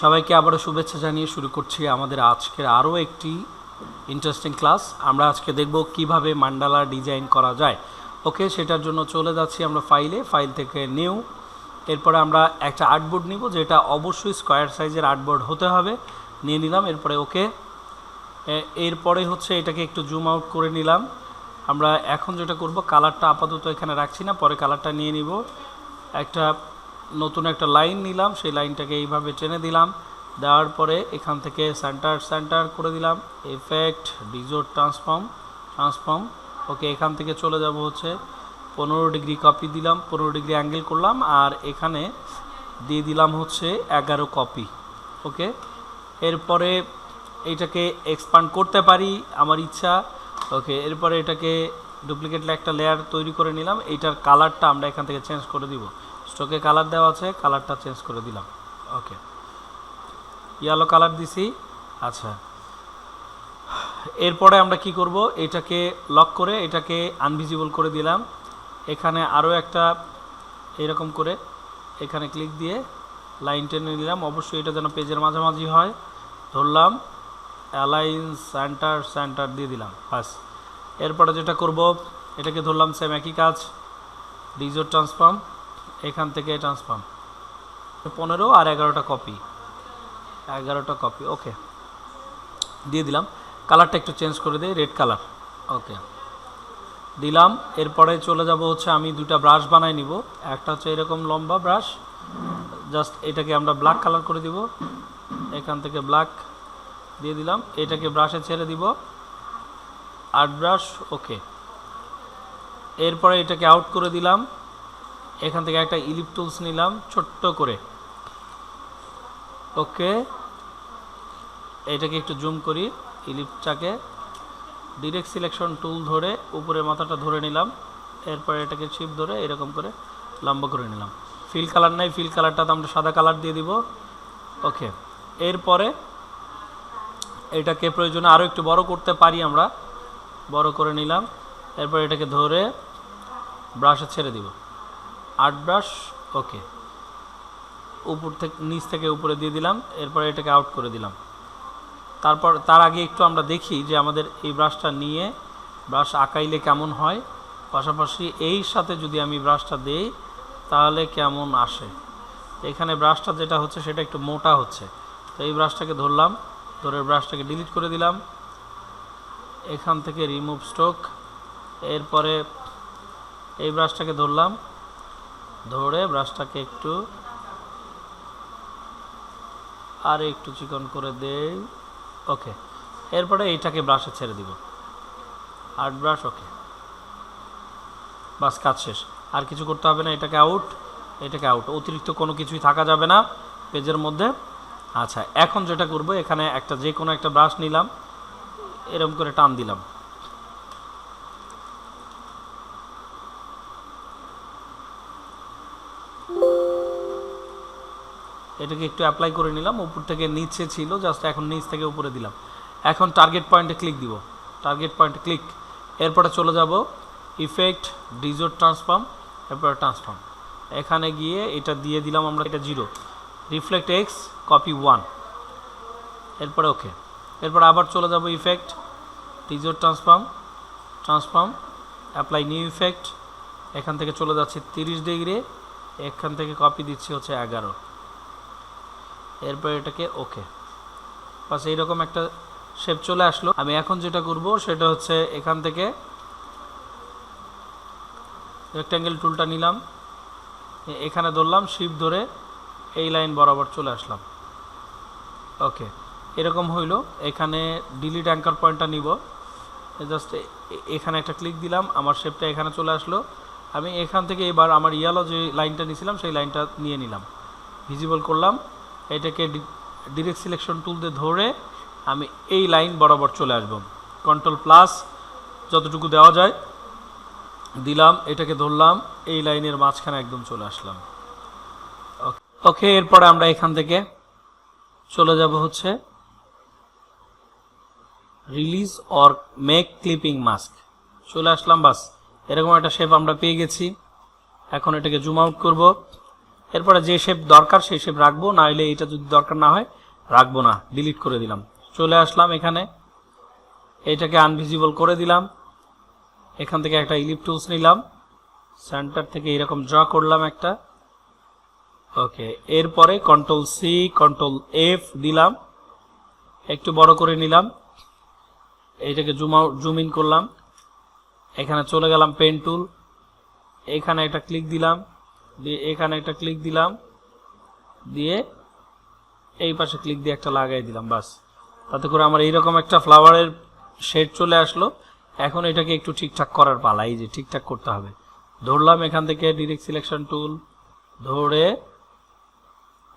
সবাইকে আবারও শুভেচ্ছা জানিয়ে শুরু করছি আমাদের আজকের আরও একটি ইন্টারেস্টিং ক্লাস। আমরা আজকে দেখব কিভাবে মান্ডালা ডিজাইন করা যায়। ওকে, সেটার জন্য চলে যাচ্ছি আমরা ফাইল থেকে নিউ। এরপরে আমরা একটা আর্টবোর্ড নিব, যেটা অবশ্যই স্কোয়ার সাইজের আর্টবোর্ড হতে হবে। নিয়ে নিলাম, এরপরে ওকে। এরপরে হচ্ছে এটাকে একটু জুম আউট করে নিলাম। আমরা এখন যেটা করব, কালারটা আপাতত এখানে রাখছি না, পরে কালারটা নিয়ে নিব। একটা নতুন একটা লাইন নিলাম, সেই লাইনটাকে এইভাবে টেনে দিলাম। দেওয়ার পরে এখান থেকে সেন্টার করে দিলাম, এফেক্ট ডিজোর্ট ট্রান্সফর্ম। ওকে, এখান থেকে চলে যাব হচ্ছে 15 ডিগ্রি কপি দিলাম, 15 ডিগ্রি অ্যাঙ্গেল করলাম, আর এখানে দিয়ে দিলাম হচ্ছে 11 কপি। ওকে, এরপরে এইটাকে এক্সপান্ড করতে পারি আমার ইচ্ছা। ওকে, এরপরে এটাকে ডুপ্লিকেট একটা লেয়ার তৈরি করে নিলাম। এইটার কালারটা আমরা এখান থেকে চেঞ্জ করে দিব। স্টকে কালার দেওয়া আছে, কালারটা চেঞ্জ করে দিলাম। ওকে, ইয়েলো কালার দিছি। আচ্ছা, এরপরে আমরা কি করব, এটাকে লক করে এটাকে আনভিজিবল করে দিলাম। এখানে আরও একটা এরকম করে এখানে ক্লিক দিয়ে লাইন টেনে নিলাম। অবশ্যই এটা যেন পেজের মাঝামাঝি হয়। ধরলাম, অ্যালাইন সেন্টার দিয়ে দিলাম, বাস। এরপরে যেটা করব, এটাকে ধরলাম, সেম একই কাজ, ডিজোর্ট ট্রান্সফর্ম, এখান থেকে ট্রান্সফর্ম 15 আর 11টা কপি। ওকে, দিয়ে দিলাম। কালারটা একটু চেঞ্জ করে দিই, রেড কালার। ওকে, দিলাম। এরপরে চলে যাব হচ্ছে, আমি দুটা ব্রাশ বানাই নিব। একটা হচ্ছে এরকম লম্বা ব্রাশ, জাস্ট এটাকে আমরা ব্ল্যাক কালার করে দিব। এখান থেকে ব্ল্যাক দিয়ে দিলাম, এটাকে ব্রাশে ছেড়ে দিব, আর্ট ব্রাশ। ওকে, এরপরে এটাকে আউট করে দিলাম। এখান থেকে একটা ইলিপ টুলস নিলাম ছোট্ট করে। ওকে, এটাকে একটু জুম করি, ইলিপটাকে ডিরেক্ট সিলেকশন টুল ধরে উপরে মাথাটা ধরে নিলাম। এরপরে এটাকে শিপ ধরে এরকম করে লম্বা করে নিলাম। ফিল কালার নাই, ফিল কালারটাতে আমরা সাদা কালার দিয়ে দিব। ওকে, এরপরে এটাকে প্রয়োজনে আরও একটু বড় করতে পারি, আমরা বড় করে নিলাম। এরপর এটাকে ধরে ব্রাশে ছেড়ে দিব, আর্ট ব্রাশ। ওকে, উপর থেকে নিচ থেকে উপরে দিয়ে দিলাম। এরপরে এটাকে আউট করে দিলাম। তার আগে একটু আমরা দেখি যে আমাদের এই ব্রাশটা নিয়ে ব্রাশ আঁকাইলে কেমন হয়। পাশাপাশি এই সাথে যদি আমি ব্রাশটা দেই তাহলে কেমন আসে। এখানে ব্রাশটা যেটা হচ্ছে সেটা একটু মোটা হচ্ছে, তো এই ব্রাশটাকে ধরলাম, ধরে ব্রাশটাকে ডিলিট করে দিলাম। এখান থেকে রিমুভ স্ট্রোক। এরপরে এই ব্রাশটাকে ধরলাম, ধরে ব্রাশটাকে একটু আর একটু চিকন করে দেই। ওকে, এরপরে এইটাকে ব্রাশে ছেড়ে দিব, আর্ট ব্রাশ। ওকে, বাস, কাজ শেষ। আর কিছু করতে হবে না। এটাকে আউট। অতিরিক্ত কোনো কিছুই থাকা যাবে না পেজের মধ্যে। আচ্ছা, এখন যেটা করব, এখানে একটা যে কোনো একটা ব্রাশ নিলাম, এরকম করে টান দিলাম। এটাকে একটু অ্যাপ্লাই করে নিলাম। উপর থেকে নিচে ছিল, জাস্ট এখন নিচ থেকে উপরে দিলাম। এখন টার্গেট পয়েন্টে ক্লিক দিব, ক্লিক। এরপরে চলে যাব ইফেক্ট ডিজোর্ট ট্রান্সফর্ম, এরপরে ট্রান্সফর্ম। এখানে গিয়ে এটা দিয়ে দিলাম আমরা, এটা 0, রিফ্লেক্ট এক্স, কপি 1। এরপরে ওকে, এরপর আবার চলে যাব effect distort transform, apply new effect. এখান থেকে চলে যাচ্ছে 30 ডিগ্রি, এখান থেকে কপি দিচ্ছি হচ্ছে 11। এরপর এটাকে ওকে, বাস এইরকম একটা শেপ চলে আসলো। আমি এখন যেটা করব সেটা হচ্ছে, এখান থেকে রেক্ট্যাঙ্গেল টুলটা নিলাম, এখানে ধরলাম, শিপ ধরে এই লাইন বরাবর চলে আসলাম। ওকে, এরকম হইল। এখানে ডিলিট অ্যাঙ্কার পয়েন্টটা নিব, জাস্ট এখানে একটা ক্লিক দিলাম, আমার শেপটা এখানে চলে আসলো। আমি এখান থেকে এবার আমার ইয়েলো যে লাইনটা নিয়েছিলাম সেই লাইনটা নিয়ে নিলাম, ভিজিবল করলাম। এটাকে ডিরেক্ট সিলেকশন টুল দিয়ে ধরে আমি এই লাইন বরাবর চলে আসব। কন্ট্রোল+ যতটুকু দেওয়া যায় দিলাম, এটাকে ধরলাম, এই লাইনের মাঝখানে একদম চলে আসলাম। ওকে, এরপরে আমরা এখান থেকে চলে যাব হচ্ছে release or make clipping mask, চলে আসলাম। বাস, এরকম একটা শেপ আমরা পেয়ে গেছি। এখন এটাকে জুম আউট করব, এরপরে যে শেপ দরকার সেই শেপ রাখবো, না হলে এটা যদি দরকার না হয় রাখবো না, ডিলিট করে দিলাম। চলে আসলাম এখানে, এটাকে আনভিজিবল করে দিলাম। এখান থেকে একটা ইলিপ টুলস নিলাম, সেন্টার থেকে এরকম ড্র করলাম একটা। ওকে, এরপরে কন্ট্রোল সি কন্ট্রোল এফ দিলাম, একটু বড় করে নিলাম, এইটাকে জুম ইন করলাম। এখানে চলে গেলাম পেন টুল, এখানে একটা ক্লিক দিলাম, দিয়ে এখানে একটা ক্লিক দিলাম, দিয়ে এই পাশে ক্লিক দিয়ে একটা লাগাই দিলাম। বাস, তাতে করে আমার এইরকম একটা ফ্লাওয়ারের শেড চলে আসলো। এখন এটাকে একটু ঠিকঠাক করার পালা, এই যে ঠিকঠাক করতে হবে। ধরলাম এখান থেকে ডিরেক্ট সিলেকশন টুল ধরে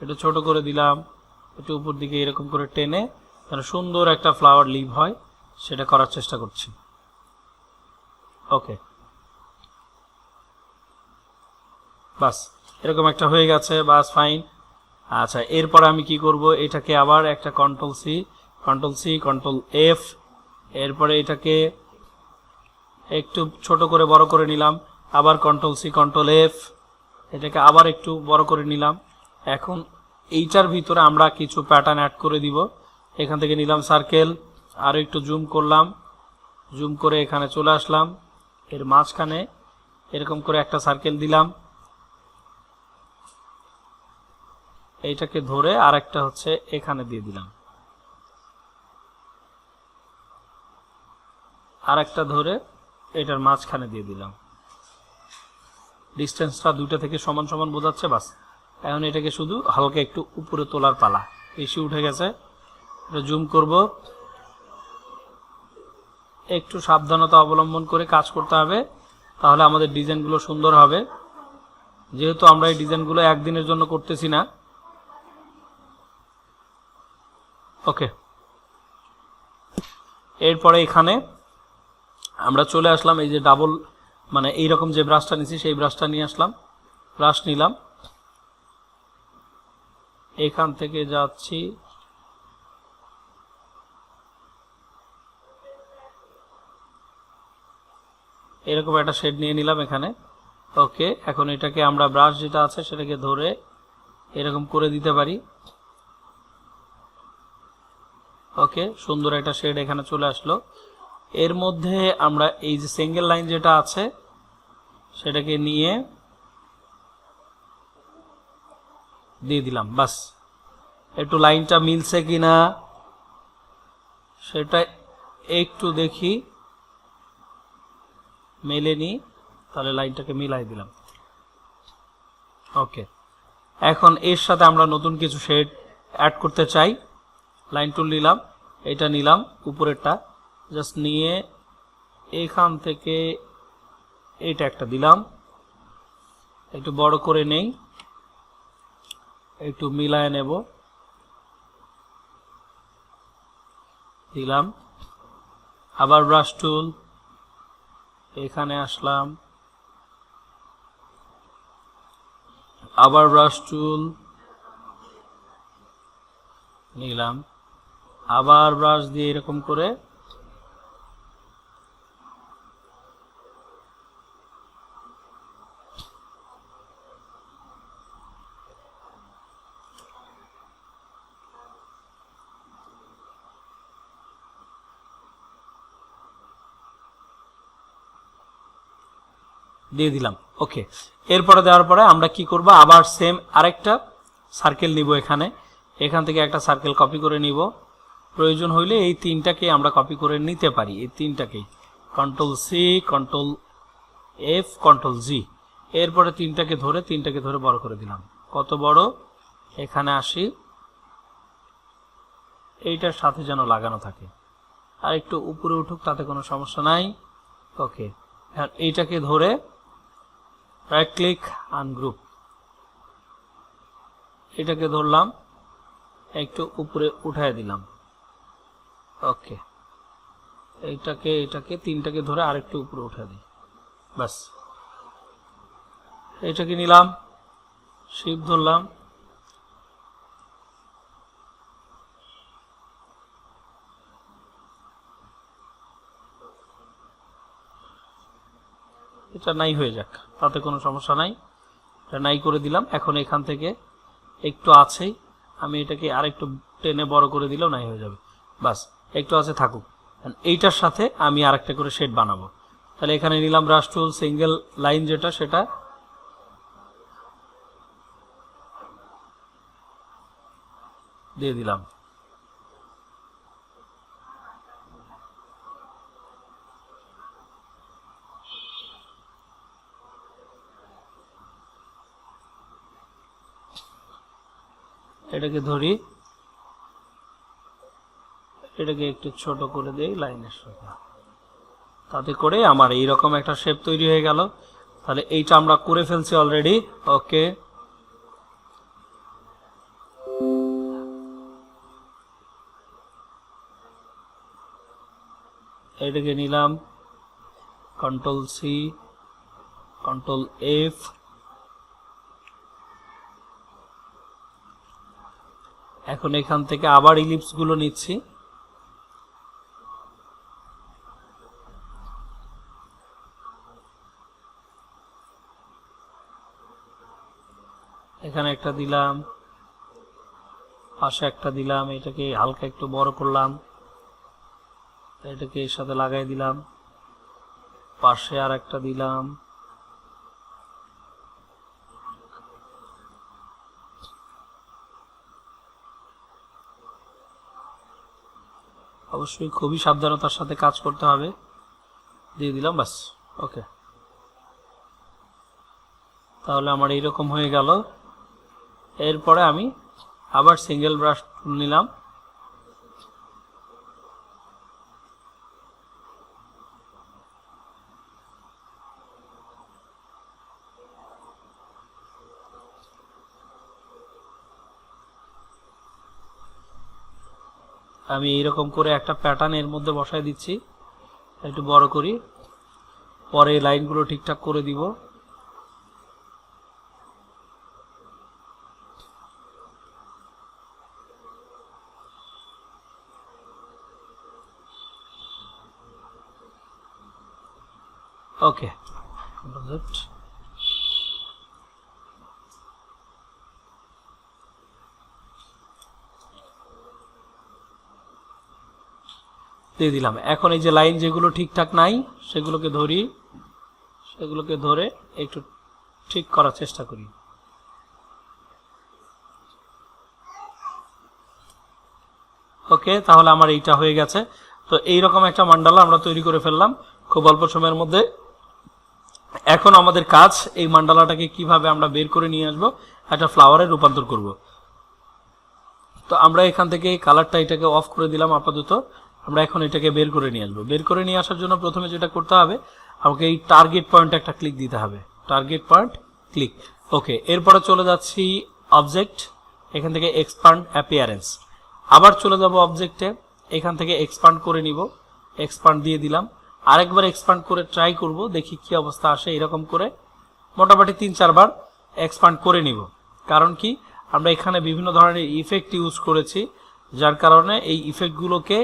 একটু ছোট করে দিলাম, একটু উপর দিকে এরকম করে টেনে যেন সুন্দর একটা ফ্লাওয়ার লিভ হয় সেটা করার চেষ্টা করছি। ওকে, বাস এরকম একটা হয়ে গেছে, বাস ফাইন। আচ্ছা, এরপর আমি কি করব, এটাকে আবার একটা কন্ট্রোল সি কন্ট্রোল এফ, এরপরে এটাকে একটু ছোট করে বড় করে নিলাম, আবার কন্ট্রোল সি কন্ট্রোল এফ, এটাকে আবার একটু বড় করে নিলাম। এখন এইটার ভিতরে আমরা কিছু প্যাটার্ন অ্যাড করে দিব। এখান থেকে নিলাম সার্কেল, আরও একটু জুম করলাম, জুম করে এখানে চলে আসলাম, এর মাঝখানে এরকম করে একটা সার্কেল দিলাম। এইটাকে ধরে আর একটা হচ্ছে এখানে দিয়ে দিলাম, আর একটা ধরে এটার মাঝখানে দিয়ে দিলাম। ডিস্টেন্সটা দুইটা থেকে সমান সমান বোঝাচ্ছে। বাস, এখন এটাকে শুধু হালকা একটু উপরে তোলার পালা, বেশি উঠে গেছে, এটা জুম করব। একটু সাবধানতা অবলম্বন করে কাজ করতে হবে, তাহলে আমাদের ডিজাইনগুলো সুন্দর হবে। যেহেতু আমরা এই ডিজাইনগুলো একদিনের জন্য করতেছি না। ওকে, এরপরে এখানে আমরা চলে আসলাম, এই যে ডাবল মানে এইরকম যে ব্রাশটা নিছি সেই ব্রাশটা নিয়ে আসলাম, ব্রাশ নিলাম, এখান থেকে যাচ্ছি এরকম একটা শেড নিয়ে নিলাম এখানে। ওকে, এখন এটাকে আমরা ব্রাশ যেটা আছে সেটাকে ধরে এরকম করে দিতে পারি। ওকে, সুন্দর একটা শেড এখানে চলে আসলো। এর মধ্যে আমরা এই যে সিঙ্গেল লাইন যেটা আছে সেটাকে নিয়ে দিয়ে দিলাম। বাস, একটু লাইনটা মিলছে কিনা সেটা একটু দেখি, মেলেনি, তাহলে লাইনটাকে মিলাই দিলাম। ওকে, এখন এর সাথে আমরা নতুন কিছু শেড অ্যাড করতে চাই। লাইন টুল নিলাম, এটা নিলাম উপরেরটা, জাস্ট নিয়ে এখান থেকে এইটা একটা দিলাম, একটু বড় করে নেই, একটু মিলায় নেব, দিলাম। আবার ব্রাশ টুল, এখানে আসলাম, আবার ব্রাশ টুল নিলাম, আবার ব্রাশ দিয়ে এরকম করে দিয়ে দিলাম। ওকে, এরপরে দেওয়ার পরে আমরা কি করব, আবার সেম আরেকটা সার্কেল নিব, এখান থেকে একটা সার্কেল কপি করে নিব। প্রয়োজন হইলে এই তিনটাকে আমরা কপি করে নিতে পারি, এই তিনটাকেই control C control F control G. এরপরে তিনটাকে ধরে বড় করে দিলাম। কত বড়, এখানে আসি, এইটার সাথে যেন লাগানো থাকে, আর একটু উপরে উঠুক তাতে কোনো সমস্যা নাই। ওকে, এখন এইটাকে ধরে রাইট ক্লিক আনগ্রুপ, এটাকে ধরলাম, একটু উপরে উঠায় দিলাম। ওকে, এটাকে তিনটাকে ধরে আরেকটু উপরে উঠে দিই। বাস, এটাকে নিলাম, শিপ ধরলাম, এটা নাই হয়ে যাক, তাতে কোনো সমস্যা নাই। এটা নাই করে দিলাম। এখন এখান থেকে একটু আছেই, আমি এটাকে আরেকটু টেনে বড় করে দিলেও নাই হয়ে যাবে। বাস, একটু আছে থাকুক। এইটার সাথে আমি আরেকটা করে শেড বানাবো। তাহলে এখানে নিলাম ব্রাশ টুল, সিঙ্গেল লাইন যেটা সেটা দিয়ে দিলাম। এটাকে ধরি, এটাকে একটু ছোট করে দেই লাইনের সাথে, তাতে করে আমার এইরকম একটা শেপ তৈরি হয়ে গেল। তাহলে এইটা আমরা করে ফেলছি অলরেডি। ওকে, এটাকে নিলাম, কন্ট্রোল সি, কন্ট্রোল এফ, এখন এখান থেকে আবার ইলিপস গুলো নিচ্ছি। এখানে একটা দিলাম, পাশে একটা দিলাম, এটাকে হালকা একটু বড় করলাম, এটাকে এর সাথে লাগাই দিলাম, পাশে আর একটা দিলাম, অবশ্যই খুবই সাবধানতার সাথে কাজ করতে হবে। দিয়ে দিলাম, বাস। ওকে, তাহলে আমার এইরকম হয়ে গেল। এরপরে আমি আবার সিঙ্গেল ব্রাশ নিলাম, আমি এইরকম করে একটা প্যাটার্ন এর মধ্যে বসায় দিচ্ছি, একটু বড় করি, পরে লাইনগুলো ঠিকঠাক করে দিব। ওকে, দিয়ে দিলাম। এখন এই যে লাইন যেগুলো ঠিকঠাক নাই সেগুলোকে ধরি, সেগুলোকে ধরে একটু ঠিক করার চেষ্টা করি। ওকে, তাহলে আমার এইটা হয়ে গেছে। তো এইরকম একটা মান্ডালা আমরা তৈরি করে ফেললাম খুব অল্প সময়ের মধ্যে। এখন আমাদের কাজ এই মান্ডালাটাকে কিভাবে আমরা বের করে নিয়ে আসবো, একটা ফ্লাওয়ারে রূপান্তর করব। তো আমরা এখান থেকে কালারটা এটাকে অফ করে দিলাম আপাতত। আমরা এখন এটাকে বের করে নিয়ে আসবো। বের করে নিয়ে আসার জন্য প্রথমে যেটা করতে হবে, আমাকে এই টার্গেট পয়েন্টে একটা ক্লিক দিতে হবে। Target point, click. ওকে, এরপরে চলে যাচ্ছি অবজেক্ট, এখান থেকে এক্সপান্ড অ্যাপিয়ারেন্স। আবার চলে যাব অবজেক্টে, এখান থেকে এক্সপান্ড করে নিব, এক্সপান্ড দিয়ে দিলাম। আরেকবার এক্সপান্ড করে ট্রাই করব, দেখি কি অবস্থা আসে। এরকম করে মোটামুটি 3-4 বার এক্সপান্ড করে নিব। কারণ কি, আমরা এখানে বিভিন্ন ধরনের ইফেক্ট ইউজ করেছি, যার কারণে এই ইফেক্টগুলোকে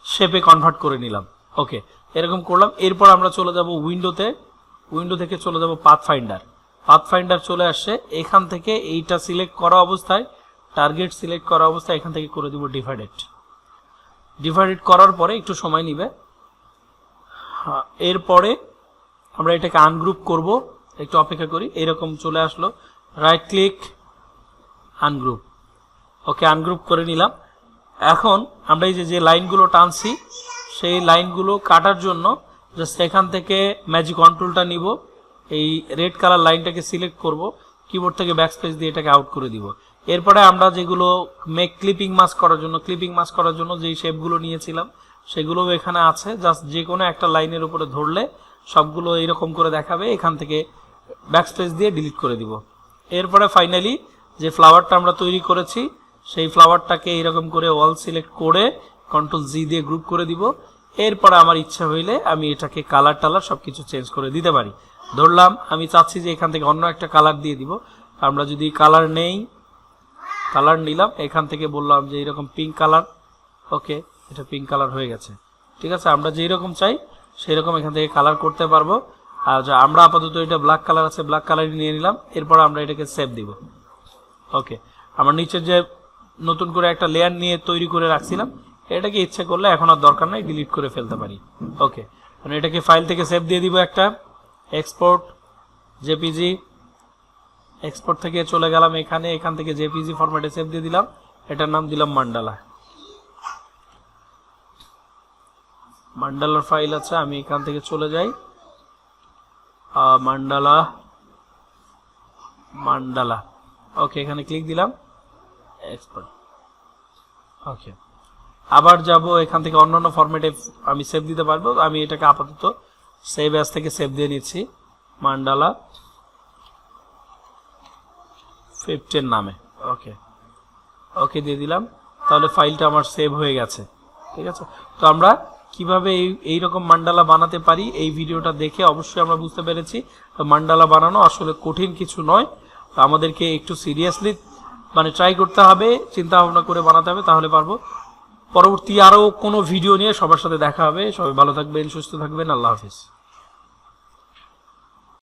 শেপে কনভার্ট করে নিলাম। ওকে, এরকম করলাম। এরপর আমরা চলে যাব উইন্ডোতে, উইন্ডো থেকে চলে যাব পাথ ফাইন্ডার। পাথ ফাইন্ডার চলে আসছে, এখান থেকে এইটা সিলেক্ট করা অবস্থায়, টার্গেট সিলেক্ট করা অবস্থায় এখান থেকে করে দিব ডিভাইডেড। ডিভাইডেড করার পরে একটু সময় নিবে। এরপরে আমরা এটাকে আনগ্রুপ করব, একটু অপেক্ষা করি। এরকম চলে আসলো, রাইট ক্লিক, আনগ্রুপ। ওকে, আনগ্রুপ করে নিলাম। এখন আমরা এই যে লাইনগুলো টানছি, সেই লাইনগুলো কাটার জন্য জাস্ট এখান থেকে ম্যাজিক কন্ট্রোলটা নিব, এই রেড কালার লাইনটাকে সিলেক্ট করব, কিবোর্ড থেকে ব্যাকস্পেস দিয়ে এটাকে আউট করে দিব। এরপরে আমরা যেগুলো মেক ক্লিপিং মাস্ক করার জন্য, ক্লিপিং মাস্ক করার জন্য যেই শেপগুলো নিয়েছিলাম সেগুলোও এখানে আছে। জাস্ট যে কোনো একটা লাইনের উপরে ধরলে সবগুলো এইরকম করে দেখাবে, এখান থেকে ব্যাকস্পেস দিয়ে ডিলিট করে দিব। এরপরে ফাইনালি যে ফ্লাওয়ারটা আমরা তৈরি করেছি, সেই ফ্লাওয়ারটাকে এইরকম করে অল সিলেক্ট করে কন্ট্রোল জি দিয়ে গ্রুপ করে দিব। এরপরে আমার ইচ্ছা হইলে আমি এটাকে কালার টালার সবকিছু চেঞ্জ করে দিতে পারি। ধরলাম আমি চাচ্ছি যে এখান থেকে অন্য একটা কালার দিয়ে দিব। আমরা যদি কালার নেই, কালার নিলাম, এখান থেকে বললাম যে এরকম পিঙ্ক কালার। ওকে, এটা পিঙ্ক কালার হয়ে গেছে। ঠিক আছে, আমরা যেই রকম চাই সেই রকম এখান থেকে কালার করতে পারবো। আচ্ছা, আমরা আপাতত এটা ব্ল্যাক কালার আছে, ব্ল্যাক কালারই নিয়ে নিলাম। এরপর আমরা এটাকে সেভ দিব। ওকে, আমরা নিচে যে নতুন করে একটা লেয়ার নিয়ে তৈরি করে রাখছিলাম, এটাকে ইচ্ছে করলে এখন আর দরকার নাই, ডিলিট করে ফেলতে পারি। ওকে, মানে এটাকে ফাইল থেকে সেভ দিয়ে দিব একটা, এক্সপোর্ট জেপিজি, এক্সপোর্ট থেকে চলে গেলাম এখানে, এখান থেকে জেপিজি ফরম্যাটে সেভ দিয়ে দিলাম, এটার নাম দিলাম মান্ডালা। মান্ডালার ফাইল আছে, আমি এখান থেকে চলে যাই, মান্ডালা, মান্ডালা। ওকে, এখানে ক্লিক দিলাম, এক্সপোর্ট। ওকে, আবার যাব এখান থেকে অন্যান্য ফরম্যাটে আমি সেভ দিতে পারবো। আমি এটাকে আপাতত সেভ অ্যাজ থেকে সেভ দিয়ে নিচ্ছি, মান্ডালা 15 নামে। ওকে, ওকে দিয়ে দিলাম, তাহলে ফাইলটা আমার সেভ হয়ে গেছে। ঠিক আছে, তো আমরা কিভাবে এই রকম মান্ডালা বানাতে পারি এই ভিডিওটা দেখে অবশ্যই আমরা বুঝতে পেরেছি। মান্ডালা বানানো আসলে কঠিন কিছু নয়, তো আমাদেরকে একটু সিরিয়াসলি মানে ট্রাই করতে হবে, চিন্তা ভাবনা করে বানাতে হবে, তাহলে পারবো। পরবর্তী আরও কোনো ভিডিও নিয়ে সবার সাথে দেখা হবে। সবাই ভালো থাকবেন, সুস্থ থাকবেন, আল্লাহ হাফিজ।